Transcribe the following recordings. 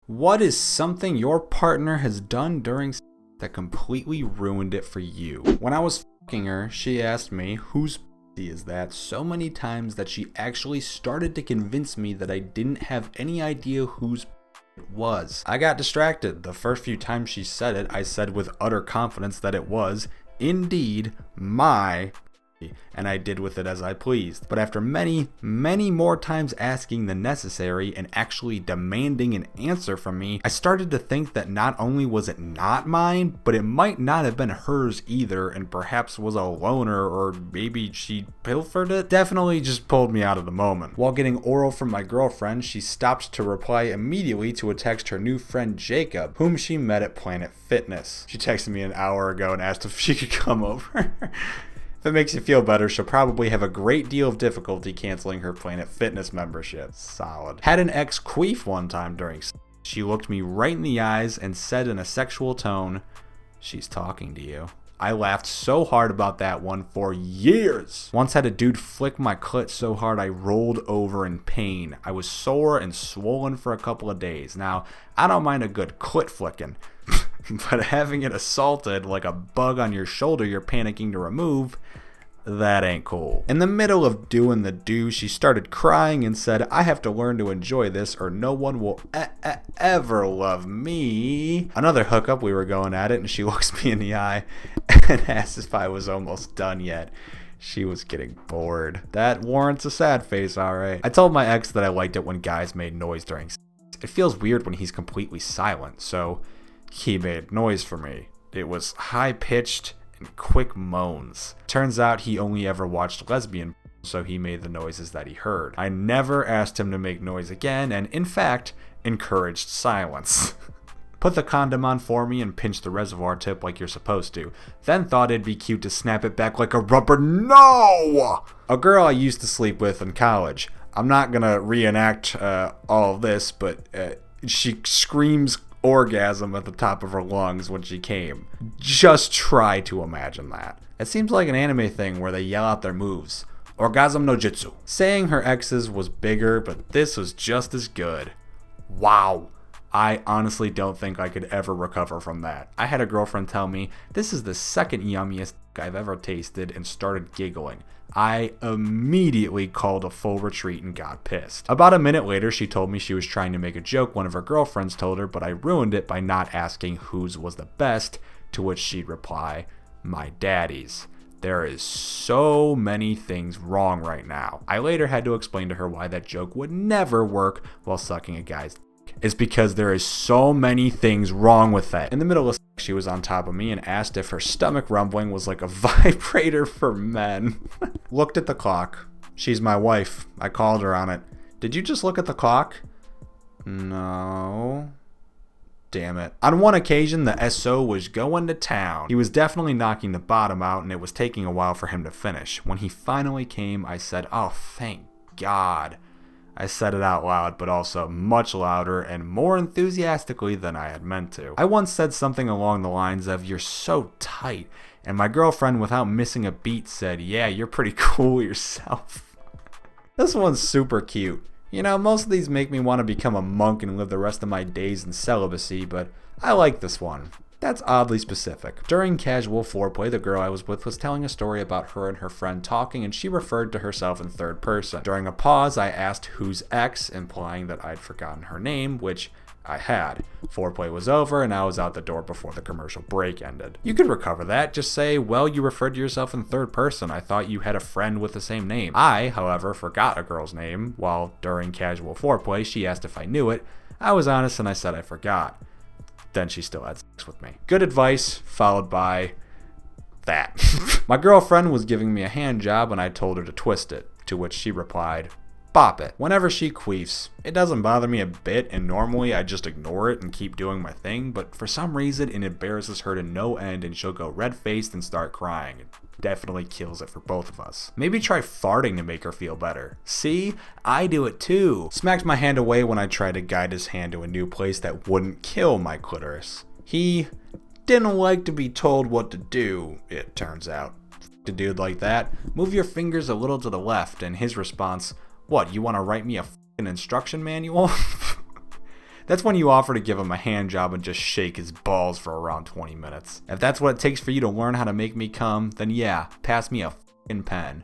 What is something your partner has done during sex that completely ruined it for you? When I was fucking her, she asked me, whose pussy is that, so many times that she actually started to convince me that I didn't have any idea whose it was. I got distracted. The first few times she said it, I said with utter confidence that it was, indeed, my, and I did with it as I pleased. But after many more times asking the necessary and actually demanding an answer from me, I started to think that not only was it not mine, but it might not have been hers either, and perhaps was a loner, or maybe she pilfered it. Definitely just pulled me out of the moment. While getting oral from my girlfriend, she stopped to reply immediately to a text her new friend Jacob, whom she met at Planet Fitness. She texted me an hour ago and asked if she could come over. If it makes you feel better, she'll probably have a great deal of difficulty canceling her Planet Fitness membership. Solid. Had an ex queef one time during sex. She looked me right in the eyes and said in a sexual tone, "She's talking to you." I laughed so hard about that one for years. Once had a dude flick my clit so hard I rolled over in pain. I was sore and swollen for a couple of days. Now, I don't mind a good clit flicking, but having it assaulted like a bug on your shoulder you're panicking to remove, that ain't cool. In the middle of doing the do, she started crying and said, "I have to learn to enjoy this or no one will ever love me." Another hookup, we were going at it and she looks me in the eye and asks if I was almost done yet. She was getting bored. That warrants a sad face, alright. I told my ex that I liked it when guys made noise during sex. It feels weird when he's completely silent, so he made noise for me. It was high-pitched and quick moans. Turns out he only ever watched lesbian, so he made the noises that he heard. I never asked him to make noise again, and in fact, encouraged silence. Put the condom on for me and pinch the reservoir tip like you're supposed to. Then thought it'd be cute to snap it back like a rubber. No! A girl I used to sleep with in college. I'm not gonna reenact all of this, but she screams orgasm at the top of her lungs when she came. Just try to imagine that. It seems like an anime thing where they yell out their moves. Orgasm no jutsu. Saying her ex's was bigger, but this was just as good. Wow. I honestly don't think I could ever recover from that. I had a girlfriend tell me, "This is the second yummiest I've ever tasted," and started giggling. I immediately called a full retreat and got pissed. About a minute later, she told me she was trying to make a joke one of her girlfriends told her, but I ruined it by not asking whose was the best, to which she'd reply, "My daddy's." There is so many things wrong right now. I later had to explain to her why that joke would never work while sucking a guy's dick. It's because there is so many things wrong with that. In the middle of sex, she was on top of me and asked if her stomach rumbling was like a vibrator for men. Looked at the clock. She's my wife. I called her on it. Did you just look at the clock? No. Damn it. On one occasion, the SO was going to town. He was definitely knocking the bottom out, and it was taking a while for him to finish. When he finally came, I said, "Oh, thank God." I said it out loud, but also much louder and more enthusiastically than I had meant to. I once said something along the lines of, "You're so tight," and my girlfriend, without missing a beat, said, "Yeah, you're pretty cool yourself." This one's super cute. You know, most of these make me want to become a monk and live the rest of my days in celibacy, but I like this one. That's oddly specific. During casual foreplay, the girl I was with was telling a story about her and her friend talking, and she referred to herself in third person. During a pause, I asked whose ex, implying that I'd forgotten her name, which I had. Foreplay was over, and I was out the door before the commercial break ended. You could recover that. Just say, "Well, you referred to yourself in third person. I thought you had a friend with the same name." I, however, forgot a girl's name, while during casual foreplay, she asked if I knew it. I was honest, and I said I forgot. Then she still had sex with me. Good advice, followed by that. My girlfriend was giving me a hand job and I told her to twist it, to which she replied, "Bop it." Whenever she queefs, it doesn't bother me a bit, and normally I just ignore it and keep doing my thing, but for some reason it embarrasses her to no end and she'll go red-faced and start crying. It definitely kills it for both of us. Maybe try farting to make her feel better. See? I do it too. Smacked my hand away when I tried to guide his hand to a new place that wouldn't kill my clitoris. He didn't like to be told what to do, it turns out. A dude like that, "Move your fingers a little to the left," and his response, "What, you want to write me a f***ing instruction manual?" That's when you offer to give him a hand job and just shake his balls for around 20 minutes. If that's what it takes for you to learn how to make me come, then yeah, pass me a f***ing pen.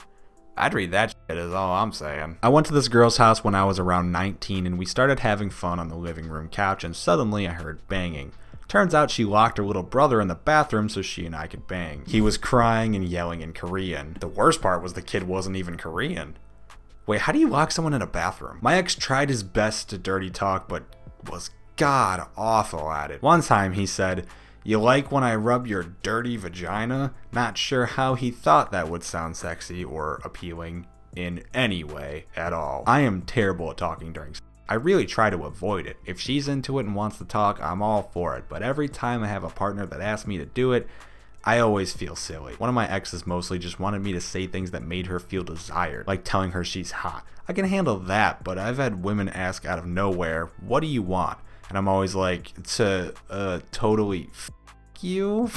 I'd read that shit is all I'm saying. I went to this girl's house when I was around 19 and we started having fun on the living room couch and suddenly I heard banging. Turns out she locked her little brother in the bathroom so she and I could bang. He was crying and yelling in Korean. The worst part was the kid wasn't even Korean. Wait, how do you lock someone in a bathroom? My ex tried his best to dirty talk but was god awful at it. One time he said, "You like when I rub your dirty vagina?" Not sure how he thought that would sound sexy or appealing in any way at all. I am terrible at talking during sex. I really try to avoid it. If she's into it and wants to talk, I'm all for it. But every time I have a partner that asks me to do it, I always feel silly. One of my exes mostly just wanted me to say things that made her feel desired, like telling her she's hot. I can handle that, but I've had women ask out of nowhere, "What do you want?" And I'm always like, to totally f*** you.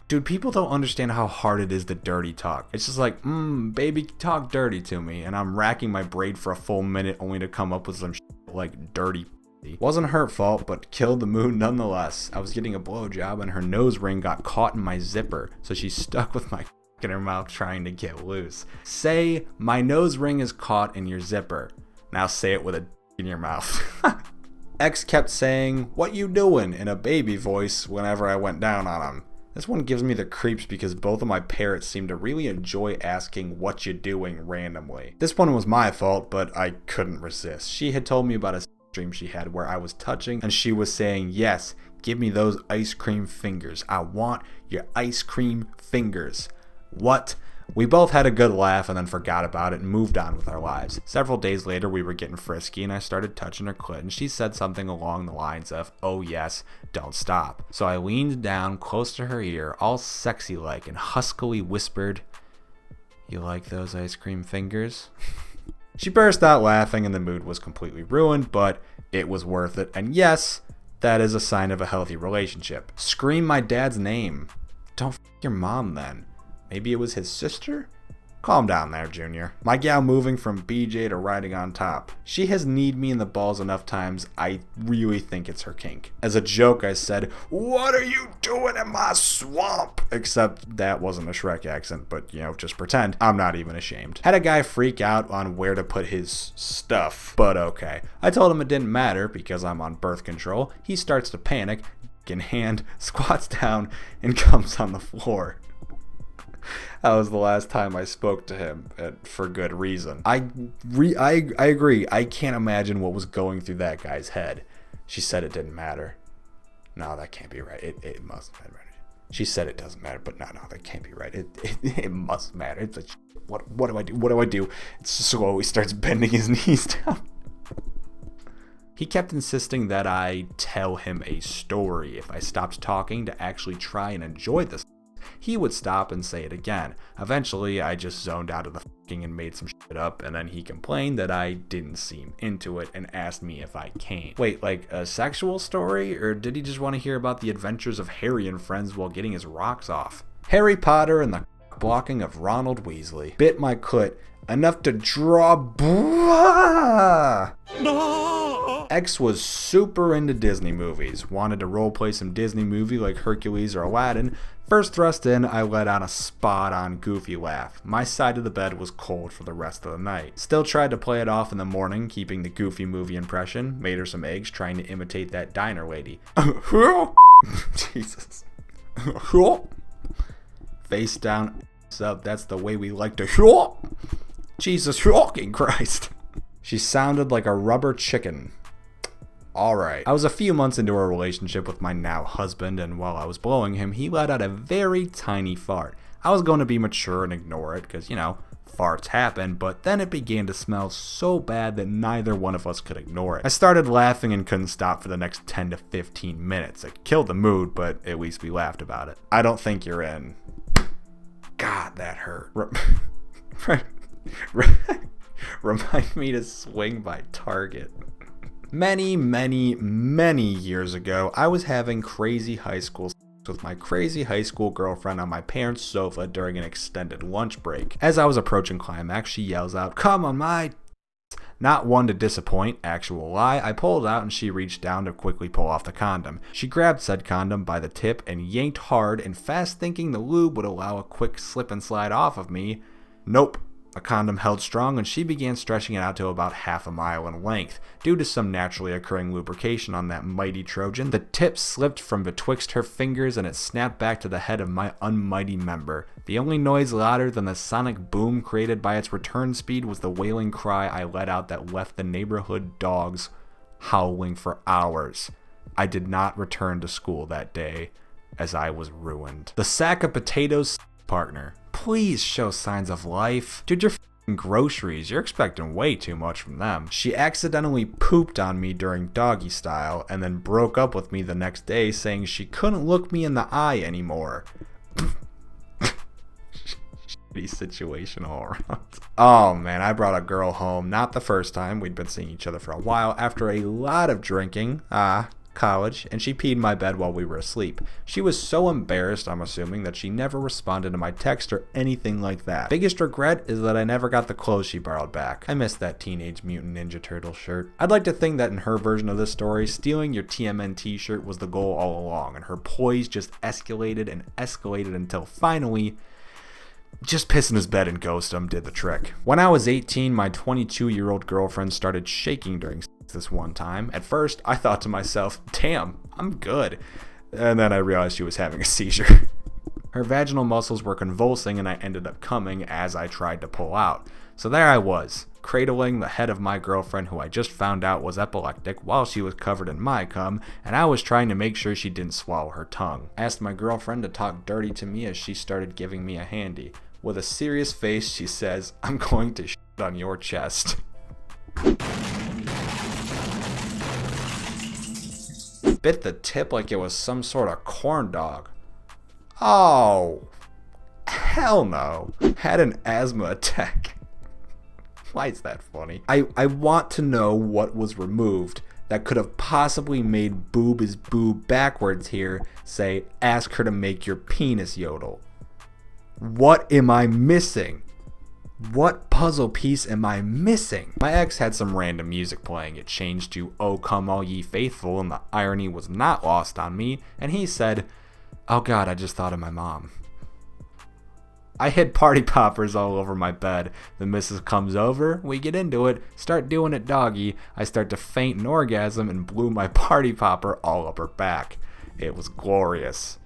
Dude, people don't understand how hard it is to dirty talk. It's just like, baby, talk dirty to me. And I'm racking my brain for a full minute only to come up with some shit like dirty p***. Wasn't her fault, but killed the mood nonetheless. I was getting a blowjob and her nose ring got caught in my zipper, so she's stuck with my in her mouth trying to get loose. Say, "My nose ring is caught in your zipper." Now say it with a in your mouth. Ex kept saying, "What you doing?" in a baby voice whenever I went down on him. This one gives me the creeps because both of my parrots seem to really enjoy asking "what you doing" randomly. This one was my fault, but I couldn't resist. She had told me about a dream she had where I was touching and she was saying, "Yes, give me those ice cream fingers. I want your ice cream fingers." What? We both had a good laugh and then forgot about it and moved on with our lives. Several days later, we were getting frisky and I started touching her clit and she said something along the lines of, "Oh yes, don't stop." So I leaned down close to her ear, all sexy like, and huskily whispered, "You like those ice cream fingers?" She burst out laughing and the mood was completely ruined, but it was worth it. And yes, that is a sign of a healthy relationship. Scream my dad's name. Don't f*** your mom then. Maybe it was his sister? Calm down there, Junior. My gal moving from BJ to riding on top. She has kneed me in the balls enough times, I really think it's her kink. As a joke, I said, "What are you doing in my swamp?" Except that wasn't a Shrek accent, but just pretend. I'm not even ashamed. Had a guy freak out on where to put his stuff, but okay. I told him it didn't matter because I'm on birth control. He starts to panic, in hand, squats down, and comes on the floor. That was the last time I spoke to him, for good reason. I agree. I can't imagine what was going through that guy's head. She said it didn't matter. No, that can't be right. It must matter. She said it doesn't matter, but no, that can't be right. It must matter. It's like, what do I do? What do I do? It slowly starts bending his knees down. He kept insisting that I tell him a story. If I stopped talking to actually try and enjoy this, he would stop and say it again. Eventually, I just zoned out of the f***ing and made some shit up, and then he complained that I didn't seem into it and asked me if I came. Wait, like a sexual story? Or did he just want to hear about the adventures of Harry and friends while getting his rocks off? Harry Potter and the blocking of Ronald Weasley bit my clit enough to draw No! X was super into Disney movies, wanted to roleplay some Disney movie like Hercules or Aladdin. First thrust in, I let out a spot-on goofy laugh. My side of the bed was cold for the rest of the night. Still tried to play it off in the morning, keeping the goofy movie impression. Made her some eggs, trying to imitate that diner lady. Jesus. Face down, up, that's the way we like to. Jesus fucking Christ. She sounded like a rubber chicken. Alright. I was a few months into a relationship with my now husband, and while I was blowing him, he let out a very tiny fart. I was going to be mature and ignore it, because, farts happen, but then it began to smell so bad that neither one of us could ignore it. I started laughing and couldn't stop for the next 10 to 15 minutes. It killed the mood, but at least we laughed about it. I don't think you're in. God, that hurt. Remind me to swing by Target. Many, many, many years ago, I was having crazy high school sex with my crazy high school girlfriend on my parents' sofa during an extended lunch break. As I was approaching climax, she yells out, "Come on my Not one to disappoint, actual lie, I pulled out and she reached down to quickly pull off the condom. She grabbed said condom by the tip and yanked hard and fast, thinking the lube would allow a quick slip and slide off of me. Nope. A condom held strong and she began stretching it out to about half a mile in length. Due to some naturally occurring lubrication on that mighty Trojan, the tip slipped from betwixt her fingers and it snapped back to the head of my unmighty member. The only noise louder than the sonic boom created by its return speed was the wailing cry I let out that left the neighborhood dogs howling for hours. I did not return to school that day, as I was ruined. The sack of potatoes partner. Please show signs of life. Dude, you're f***ing groceries. You're expecting way too much from them. She accidentally pooped on me during doggy style and then broke up with me the next day saying she couldn't look me in the eye anymore. Shitty situation all around. Oh man, I brought a girl home. Not the first time. We'd been seeing each other for a while after a lot of drinking. College, and she peed in my bed while we were asleep. She was so embarrassed, I'm assuming, that she never responded to my text or anything like that. Biggest regret is that I never got the clothes she borrowed back. I miss that Teenage Mutant Ninja Turtle shirt. I'd like to think that in her version of this story, stealing your TMNT shirt was the goal all along, and her poise just escalated and escalated until finally, just piss in his bed and ghost him did the trick. When I was 18, my 22-year-old girlfriend started shaking during this one time. At first, I thought to myself, damn, I'm good. And then I realized she was having a seizure. Her vaginal muscles were convulsing and I ended up coming as I tried to pull out. So there I was, cradling the head of my girlfriend who I just found out was epileptic while she was covered in my cum, and I was trying to make sure she didn't swallow her tongue. Asked my girlfriend to talk dirty to me as she started giving me a handy. With a serious face, she says, I'm going to shit on your chest. Bit the tip like it was some sort of corn dog. Oh, hell no. Had an asthma attack. Why is that funny? I want to know what was removed that could have possibly made boob is boob backwards here say, ask her to make your penis yodel. What am I missing? What puzzle piece am I missing? My ex had some random music playing. It changed to "O Come All Ye Faithful" and the irony was not lost on me, and he said, oh god, I just thought of my mom. I hid party poppers all over my bed. The missus comes over, we get into it, start doing it doggy, I start to faint and orgasm and blew my party popper all up her back. It was glorious.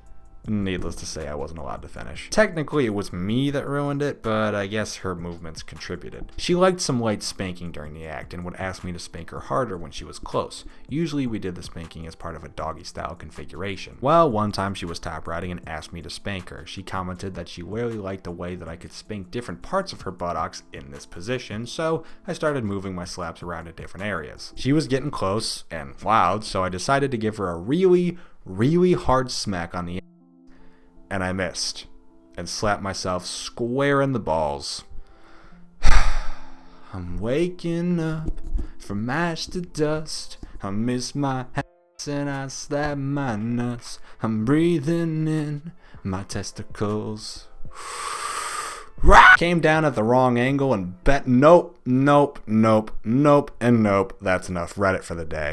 Needless to say, I wasn't allowed to finish. Technically, it was me that ruined it, but I guess her movements contributed. She liked some light spanking during the act and would ask me to spank her harder when she was close. Usually, we did the spanking as part of a doggy-style configuration. Well, one time she was top riding and asked me to spank her. She commented that she really liked the way that I could spank different parts of her buttocks in this position, so I started moving my slaps around in different areas. She was getting close and loud, so I decided to give her a really hard smack on the and I missed, and slapped myself square in the balls. I'm waking up from ash to dust. I miss my ass and I slap my nuts. I'm breathing in my testicles. Came down at the wrong angle and bet nope, and nope. That's enough. Reddit for the day.